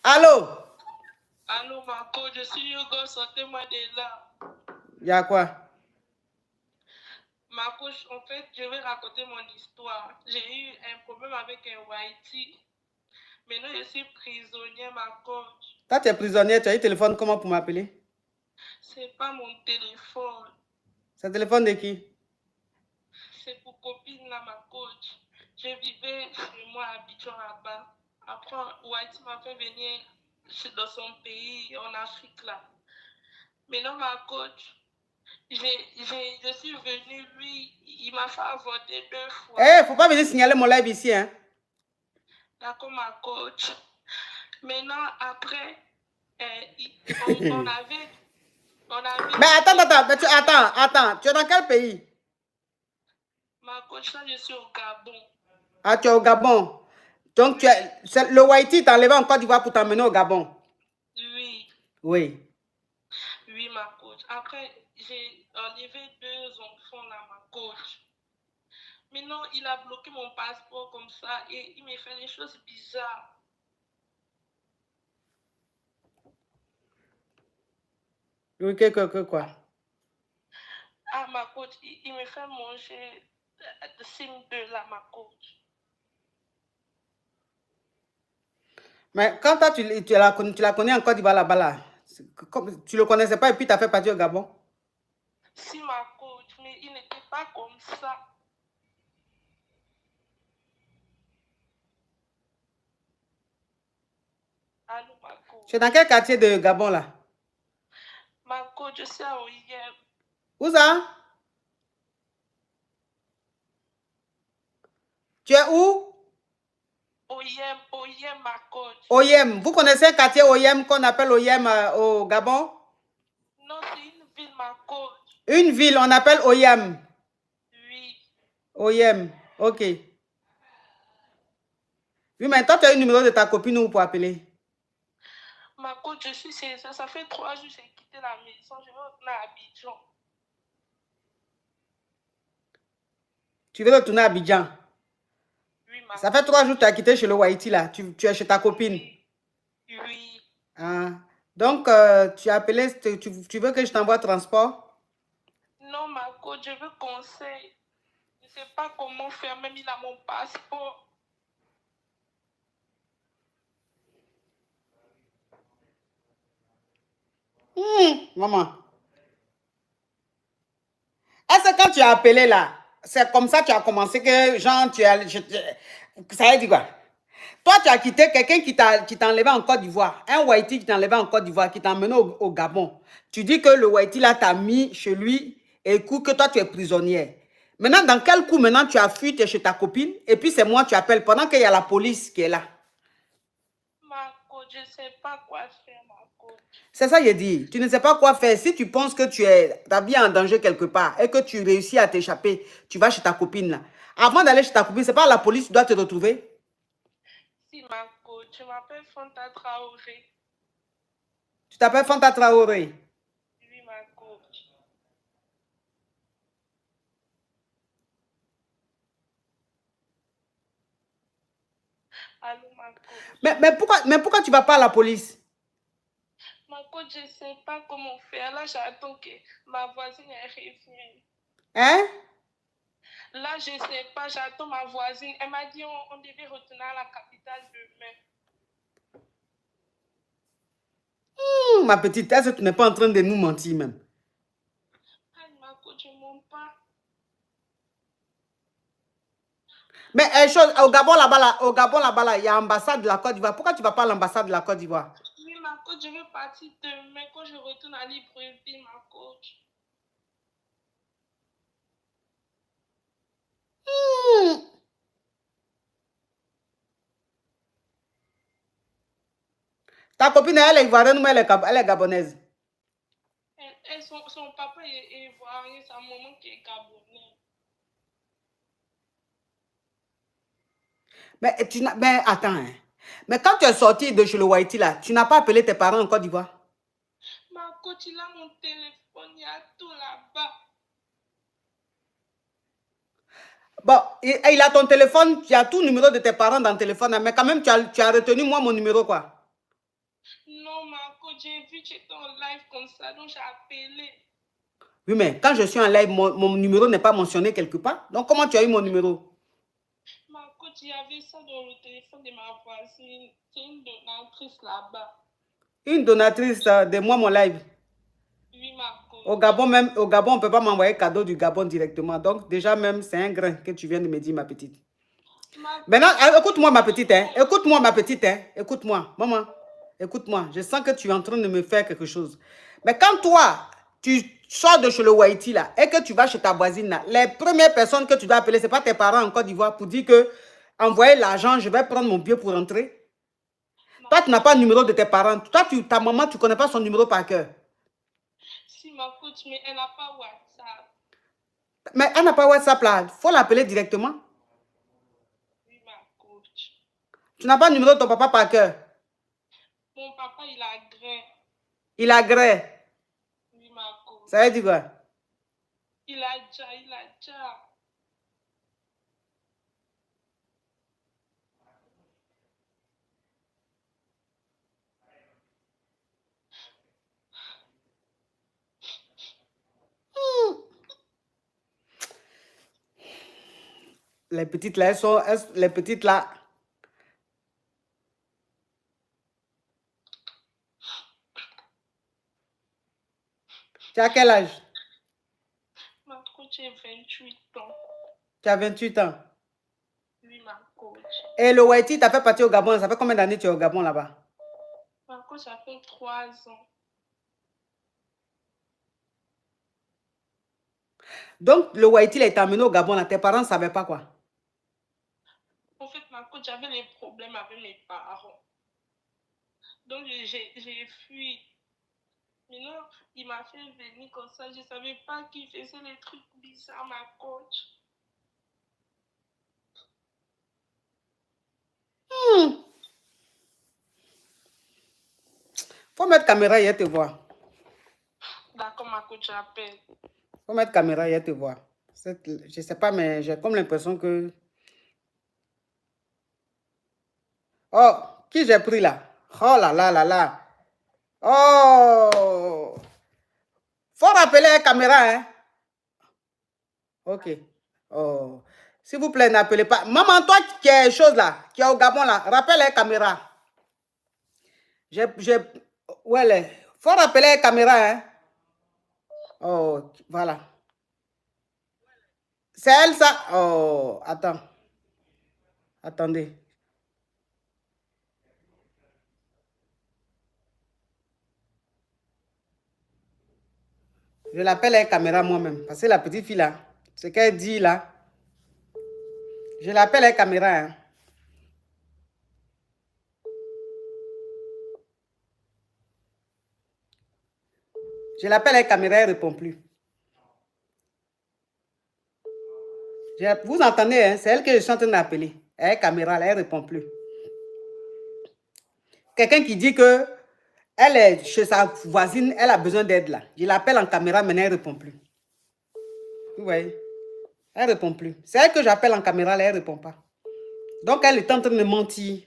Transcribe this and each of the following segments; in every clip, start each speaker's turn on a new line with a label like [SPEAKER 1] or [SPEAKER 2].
[SPEAKER 1] Allô?
[SPEAKER 2] Allô, Marco, je suis Hugo, sortez-moi de là.
[SPEAKER 1] Il y a quoi?
[SPEAKER 2] Marco, en fait, je vais raconter mon histoire. J'ai eu un problème avec un Whitey. Maintenant, je suis prisonnier, Marco.
[SPEAKER 1] Toi, tu es prisonnier, tu as eu téléphone comment pour m'appeler?
[SPEAKER 2] C'est pas mon téléphone.
[SPEAKER 1] C'est le téléphone de qui?
[SPEAKER 2] C'est pour copine, là, ma coach. Je vivais chez moi à Abidjan, là-bas. Après, Whitey m'a fait venir dans son pays, en Afrique, là. Maintenant, ma coach, je suis venue, lui, il m'a fait avorter 2 fois.
[SPEAKER 1] Eh, faut pas venir signaler mon live ici, hein.
[SPEAKER 2] D'accord, ma coach. Maintenant, après, on avait...
[SPEAKER 1] Mais attends, tu es dans quel pays?
[SPEAKER 2] Ma coach, là, je suis au Gabon.
[SPEAKER 1] Ah, tu es au Gabon. Donc, oui. Le Whitey t'a enlevé en Côte d'Ivoire pour t'emmener au Gabon?
[SPEAKER 2] Oui.
[SPEAKER 1] Oui.
[SPEAKER 2] Oui, ma coach. Après, j'ai enlevé 2 enfants là, ma coach. Maintenant, il a bloqué mon passeport comme ça et il me fait des choses bizarres.
[SPEAKER 1] Oui, quoi?
[SPEAKER 2] Ah, ma coach, il me fait manger de sim 2 là, ma coach.
[SPEAKER 1] Mais quand toi, tu la connais en Côte d'Ivoire là-bas, là, tu le connaissais pas et puis tu as fait partir au Gabon?
[SPEAKER 2] Si, ma coach, mais il n'était pas comme ça. Allô, ma coach.
[SPEAKER 1] Tu es dans quel quartier de Gabon là?
[SPEAKER 2] Ma coach, je suis à Oyem.
[SPEAKER 1] Où ça? Tu es où?
[SPEAKER 2] Oyem, ma coach.
[SPEAKER 1] Oyem. Vous connaissez un quartier Oyem qu'on appelle Oyem au Gabon?
[SPEAKER 2] Non, c'est une ville, ma coach.
[SPEAKER 1] Une ville, on appelle Oyem.
[SPEAKER 2] Oui.
[SPEAKER 1] Oyem, ok. Oui, mais toi, tu as le numéro de ta copine où pour appeler?
[SPEAKER 2] Ma coach, je suis chez ça. Ça fait 3 jours que j'ai quitté la maison. Je vais retourner à Abidjan.
[SPEAKER 1] Tu veux retourner à Abidjan?
[SPEAKER 2] Oui, ma
[SPEAKER 1] Ça fait 3 jours que tu as quitté chez le Whitey là. Tu es chez ta copine?
[SPEAKER 2] Oui. Oui.
[SPEAKER 1] Ah. Donc, tu as appelé, tu veux que je t'envoie transport?
[SPEAKER 2] Non, ma coach, je veux conseil. Je ne sais pas comment faire, même il a mon passeport.
[SPEAKER 1] Maman. Est-ce que quand tu as appelé là, c'est comme ça que tu as commencé que, genre, ça veut dire quoi? Toi, tu as quitté quelqu'un qui t'a enlevé en Côte d'Ivoire. Un Whitey qui t'a enlevé en Côte d'Ivoire, qui t'a emmené au Gabon. Tu dis que le Whitey là t'a mis chez lui et que toi, tu es prisonnière. Maintenant, dans quel coup, maintenant, tu as fui, tu es chez ta copine et puis c'est moi, tu appelles pendant qu'il y a la police qui est là.
[SPEAKER 2] Ma coach, je ne sais pas quoi faire, ma coach.
[SPEAKER 1] C'est ça, j'ai dit. Tu ne sais pas quoi faire. Si tu penses que ta vie est en danger quelque part et que tu réussis à t'échapper, tu vas chez ta copine là. Avant d'aller chez ta copine, c'est pas la police qui doit te retrouver.
[SPEAKER 2] Si, ma coach, je m'appelle Fanta Traoré.
[SPEAKER 1] Tu t'appelles Fanta Traoré?
[SPEAKER 2] Oui, ma coach. Allô, ma coach.
[SPEAKER 1] Mais pourquoi tu ne vas pas à la police?
[SPEAKER 2] Ma coach, je ne sais pas comment faire. Là, j'attends que ma voisine revienne.
[SPEAKER 1] Hein?
[SPEAKER 2] Là, je ne sais pas, j'attends ma voisine. Elle m'a dit on devait retourner à la capitale demain.
[SPEAKER 1] Ma petite, est-ce que tu n'es pas en train de nous mentir même?
[SPEAKER 2] Ah, ma coach, je ne mens pas.
[SPEAKER 1] Mais au Gabon là-bas, il y a l'ambassade de la Côte d'Ivoire. Pourquoi tu ne vas pas à l'ambassade de la Côte d'Ivoire?
[SPEAKER 2] Oui, ma coach, je vais partir demain quand je retourne à Libreville, ma coach.
[SPEAKER 1] Ta copine, elle est ivoirienne ou elle est gabonaise?
[SPEAKER 2] Son papa est ivoirien, sa maman qui est gabonaise.
[SPEAKER 1] Mais attends, hein. Mais quand tu es sorti de chez le Whitey là, tu n'as pas appelé tes parents en Côte d'Ivoire?
[SPEAKER 2] Ma coach, il a mon téléphone, il y a tout là-bas.
[SPEAKER 1] Bon, il a ton téléphone, tu as tout le numéro de tes parents dans le téléphone, mais quand même, tu as retenu moi mon numéro quoi?
[SPEAKER 2] Non, ma coach, j'ai vu que tu étais en live comme ça, donc j'ai appelé.
[SPEAKER 1] Oui, mais quand je suis en live, mon numéro n'est pas mentionné quelque part. Donc, comment tu as eu mon numéro?
[SPEAKER 2] Ma coach, il y avait ça dans le téléphone de ma voisine. C'est une donatrice là-bas.
[SPEAKER 1] Une donatrice de moi, mon live.
[SPEAKER 2] Oui, ma coach.
[SPEAKER 1] Au Gabon, même, au Gabon, on ne peut pas m'envoyer cadeau du Gabon directement. Donc, déjà, même, c'est un grain que tu viens de me dire, ma petite. Maintenant, écoute-moi, ma petite. Hein. Écoute-moi, ma petite. Hein. Écoute-moi, maman. Écoute-moi. Je sens que tu es en train de me faire quelque chose. Mais quand toi, tu sors de chez le Haïti, là, et que tu vas chez ta voisine, là, les premières personnes que tu dois appeler, ce n'est pas tes parents en Côte d'Ivoire pour dire que envoyer l'argent, je vais prendre mon billet pour rentrer. Toi, tu n'as pas le numéro de tes parents. Toi, ta maman, tu ne connais pas son numéro par cœur.
[SPEAKER 2] Si, ma coach, mais elle n'a pas WhatsApp.
[SPEAKER 1] Mais elle n'a pas WhatsApp là. Il faut l'appeler directement.
[SPEAKER 2] Oui, ma coach.
[SPEAKER 1] Tu n'as pas le numéro de ton papa par cœur.
[SPEAKER 2] Mon papa, il a grain.
[SPEAKER 1] Il a gré.
[SPEAKER 2] Oui, ma coach.
[SPEAKER 1] Ça veut dire quoi?
[SPEAKER 2] Il a déjà.
[SPEAKER 1] Les petites là, les petites là. Tu as quel âge?
[SPEAKER 2] Ma coach, j'ai 28 ans.
[SPEAKER 1] Tu as 28 ans.
[SPEAKER 2] Oui, ma coach.
[SPEAKER 1] Et le Haïti, tu as fait partir au Gabon. Ça fait combien d'années tu es au Gabon là-bas?
[SPEAKER 2] Ma coach, ça fait 3 ans.
[SPEAKER 1] Donc, le Haïti, il a été amené au Gabon. Là. Tes parents ne savaient pas quoi?
[SPEAKER 2] En fait, ma coach, j'avais des problèmes avec mes parents. Donc, j'ai fui. Maintenant, il m'a fait venir comme ça. Je ne savais pas qu'il faisait des trucs bizarres, ma coach.
[SPEAKER 1] Faut mettre caméra et te voir.
[SPEAKER 2] D'accord, ma coach, j'appelle.
[SPEAKER 1] Faut mettre caméra et te voir. Je ne sais pas, mais j'ai comme l'impression que... Oh, qui j'ai pris là? Oh là là là là. Oh! Faut rappeler la caméra, hein? Ok. Oh. S'il vous plaît, n'appelez pas. Maman, toi qui as chose là, qui est au Gabon là, rappelle la caméra. Ouais, faut rappeler la caméra, hein? Oh, voilà. C'est elle ça? Oh, attends. Attendez. Je l'appelle la caméra moi-même. Parce que la petite fille là, ce qu'elle dit là, je l'appelle la caméra. Hein. Je l'appelle la caméra, elle ne répond plus. Vous entendez, hein? C'est elle que je suis en train d'appeler. Elle caméra, là, elle ne répond plus. Quelqu'un qui dit que elle est chez sa voisine, elle a besoin d'aide là. Je l'appelle en caméra, mais elle ne répond plus. Vous voyez? Elle ne répond plus. C'est elle que j'appelle en caméra, là, elle ne répond pas. Donc, elle est en train de mentir.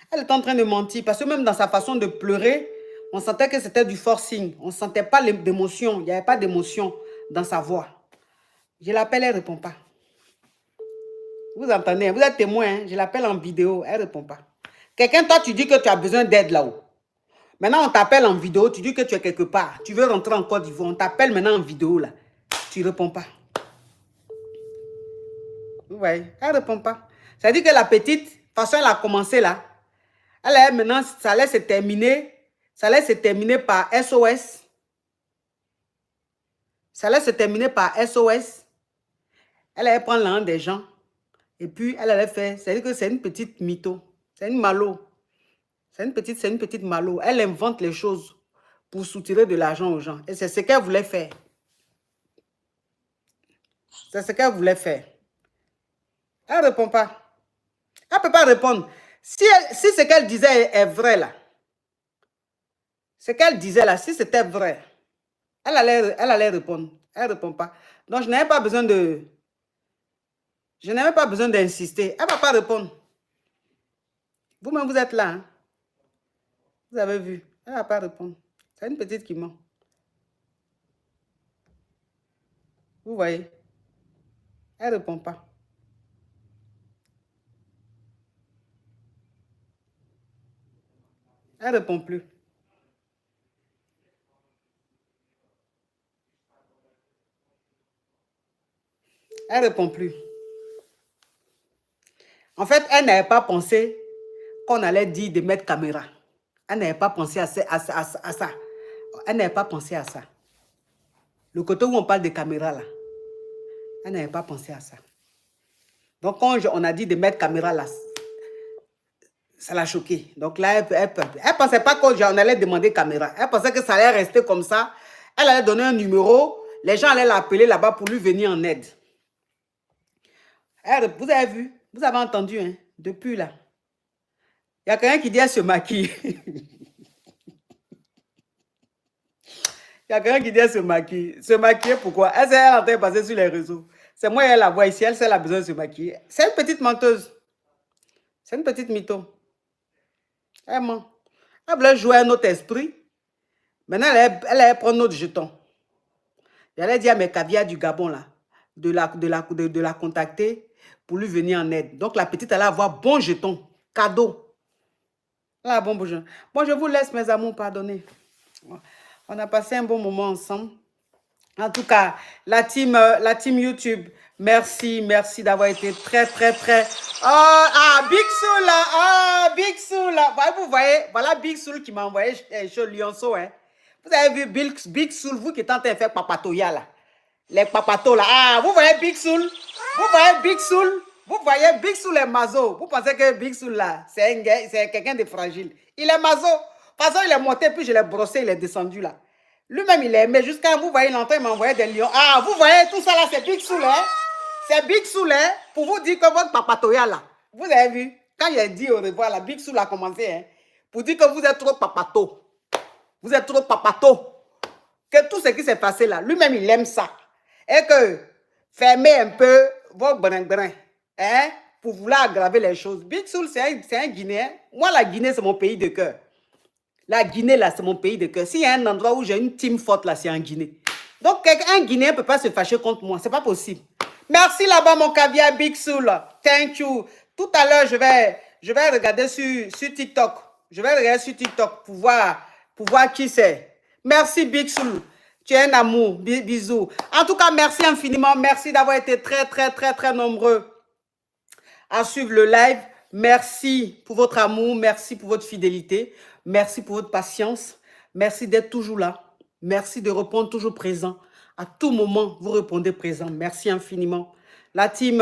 [SPEAKER 1] Elle est en train de mentir parce que même dans sa façon de pleurer, on sentait que c'était du forcing. On ne sentait pas d'émotion. Il n'y avait pas d'émotion dans sa voix. Je l'appelle, elle ne répond pas. Vous entendez? Vous êtes témoin. Hein? Je l'appelle en vidéo, elle ne répond pas. Quelqu'un, toi, tu dis que tu as besoin d'aide là-haut. Maintenant, on t'appelle en vidéo, tu dis que tu es quelque part. Tu veux rentrer en Côte d'Ivoire, on t'appelle maintenant en vidéo là. Tu ne réponds pas. Vous voyez? Elle ne répond pas. Ça dit que la petite, de toute façon, elle a commencé là. Elle est maintenant, ça allait se terminer. Ça allait se terminer par SOS. Ça allait se terminer par SOS. Elle allait prendre l'un des gens. Et puis, elle allait faire. C'est-à-dire que c'est une petite mytho. C'est une malo. C'est une petite malo. Elle invente les choses pour soutirer de l'argent aux gens. Et c'est ce qu'elle voulait faire. C'est ce qu'elle voulait faire. Elle ne répond pas. Elle ne peut pas répondre. Si ce qu'elle disait est vrai là, ce qu'elle disait là, si c'était vrai, elle allait répondre. Elle ne répond pas. Donc, je n'avais pas besoin de... Je n'avais pas besoin d'insister. Elle ne va pas répondre. Vous-même, vous êtes là. Hein? Vous avez vu? Elle ne va pas répondre. C'est une petite qui ment. Vous voyez? Elle ne répond pas. Elle ne répond plus. Elle ne répond plus. En fait, elle n'avait pas pensé qu'on allait dire de mettre caméra. Elle n'avait pas pensé à ça. Elle n'avait pas pensé à ça. Le côté où on parle de caméra, là, elle n'avait pas pensé à ça. Donc, quand on a dit de mettre caméra, là, ça l'a choquée. Donc là, elle ne pensait pas qu'on allait demander caméra. Elle pensait que ça allait rester comme ça. Elle allait donner un numéro. Les gens allaient l'appeler là-bas pour lui venir en aide. Vous avez vu? Vous avez entendu, hein? Depuis là. Il y a quelqu'un qui dit elle se maquille. Il y a quelqu'un qui dit elle se maquille. Se maquiller pourquoi? Elle est en train de passer sur les réseaux. C'est moi, elle la voit ici. Elle a besoin de se maquiller. C'est une petite menteuse. C'est une petite mytho. Elle ment. Elle voulait jouer à notre esprit. Maintenant, elle allait prendre notre jeton. Elle allait dire à mes caviars du Gabon, là, de la contacter pour lui venir en aide. Donc, la petite allait avoir bon jeton, cadeau. Là, bon, bonjour. Bon, je vous laisse, mes amours, pardonnez. On a passé un bon moment ensemble. En tout cas, la team YouTube, merci d'avoir été très. Big Soul là, Big Soul là. Vous voyez, voilà Big Soul qui m'a envoyé chez Lionceau. Hein. Vous avez vu Big Soul, vous qui êtes en train de faire papatoya là. Les papatos là. Vous voyez Big Soul? Vous voyez Big Soul? Vous voyez Big Soul est mazo. Vous pensez que Big Soul là, c'est quelqu'un de fragile. Il est mazo. Parce qu'il est monté, puis je l'ai brossé, il est descendu là. Lui-même, il est aimé jusqu'à, vous voyez, l'entrée, il m'a envoyé des lions. Vous voyez, tout ça là, c'est Big Soul, hein? C'est Big Soul, hein? Pour vous dire que votre papatoya là, vous avez vu, quand il a dit au revoir, la Big Soul a commencé, hein? Pour dire que vous êtes trop papato. Vous êtes trop papato. Que tout ce qui s'est passé là, lui-même, il aime ça. Et que, fermez un peu vos brin-brin, hein? Pour vouloir aggraver les choses. Big Soul, c'est un Guinéen. Moi, la Guinée, c'est mon pays de cœur. La Guinée, là, c'est mon pays de cœur. S'il y a un endroit où j'ai une team forte, là, c'est en Guinée. Donc, un Guinéen ne peut pas se fâcher contre moi. Ce n'est pas possible. Merci là-bas, mon caviar Big Soul. Thank you. Tout à l'heure, je vais regarder sur TikTok. Je vais regarder sur TikTok pour voir qui c'est. Merci, Big Soul. Tu es un amour. Bisous. En tout cas, merci infiniment. Merci d'avoir été très nombreux à suivre le live. Merci pour votre amour. Merci pour votre fidélité. Merci pour votre patience. Merci d'être toujours là. Merci de répondre toujours présent. À tout moment, vous répondez présent. Merci infiniment. La team...